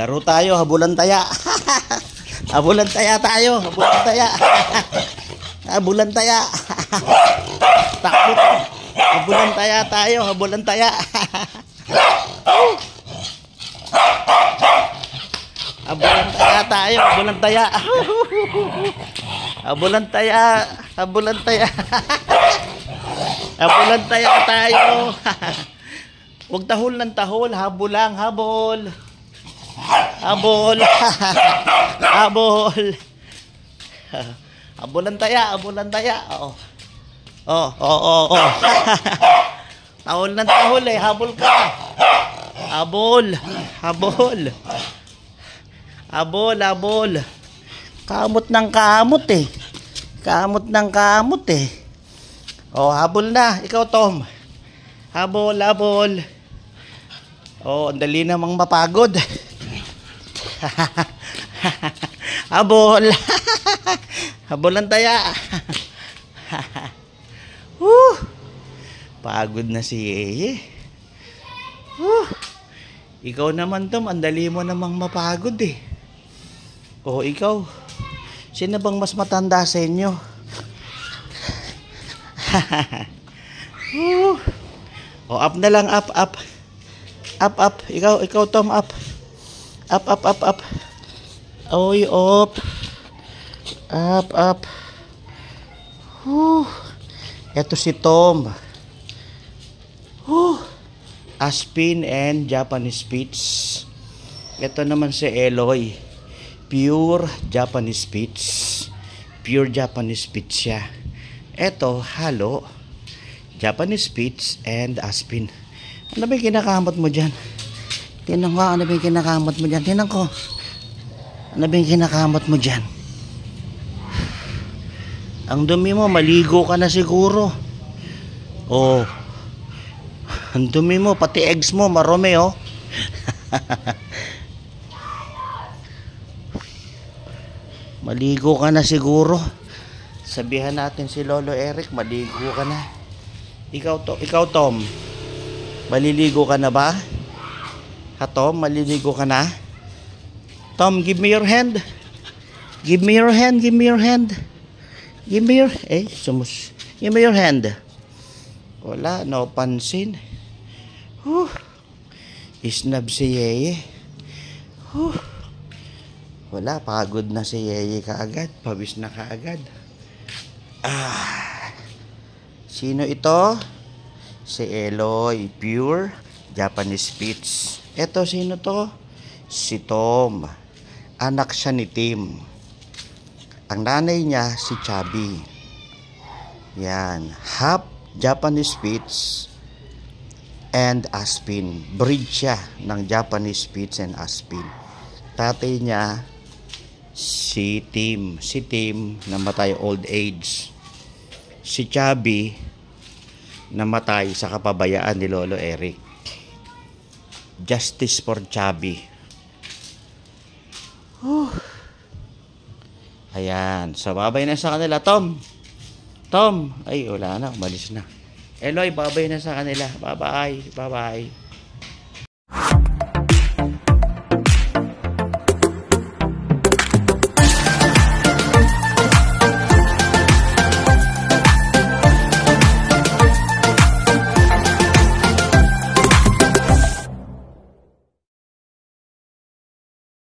Laro tayo, habulan taya. Habulan taya tayo, habulan taya. Habulan taya. Takbo. Habulan taya tayo, habulan taya. Habulan taya tayo, habulan taya. Habulan taya, habulan taya. Habulan taya tayo. Huwag tahol ng tahol, habol lang, habol. Habol. Habol. Habulan taya, habulan taya. Oo. Oo. Tahol ng tahol eh, habol ka. Habol. Habol. Habol, habol. Kamot ng kamot eh. Kamot ng kamot eh. Oh, habol na. Ikaw, Tom. Habol, habol. Oh, ang dali namang mapagod. Habol. Habulan taya. Pagod na si Yeye. Ikaw naman, Tom, ang dali mo namang mapagod eh. Oh, ikaw. Sino bang mas matanda sa inyo? Oh, up na lang, up, up. Up, up. Ikaw, Tom, up. Up, up, up, up. Oy, up. Up, up. Ito si Tom. Aspin and Japanese Spitz. Ito naman si Eloy. Pure Japanese Spitz. Pure Japanese Spitz siya. Ito, halo. Japanese Spitz and Aspin. Ano ba yung kinakamot mo dyan? Tinan ko, ano ba yung kinakamot mo dyan? Tinan ko. Ano ba yung kinakamot mo dyan? Ang dumi mo, maligo ka na siguro. Oh. Ang dumi mo, pati eggs mo, marumi oh. Maligo ka na siguro. Sabihan natin si Lolo Eric, maligo ka na. Ikaw Tom, maliligo ka na ba? Ha Tom, maliligo ka na? Tom, give me your hand. Give me your hand, give me your hand. Give me your, give me your hand. Wala, no pansin. Isnab si Yeye. Wala, pagod na si Yeye kaagad. Pawis na kaagad. Sino ito? Si Eloy, pure Japanese Spitz. Ito, sino to? Si Tom. Anak siya ni Tim. Ang nanay niya, si Chubby. Yan. Half Japanese Spitz and Aspin. Breed siya ng Japanese Spitz and Aspin. Tatay niya, si Tim. Si Tim, namatay old age. Si Chubby, namatay sa kapabayaan ni Lolo Eric. Justice for Chubby. Ayan. So, babay na sa kanila. Tom. Tom. Ay, wala na. Umalis na. Eloy, babay na sa kanila. Bye-bye. Bye-bye.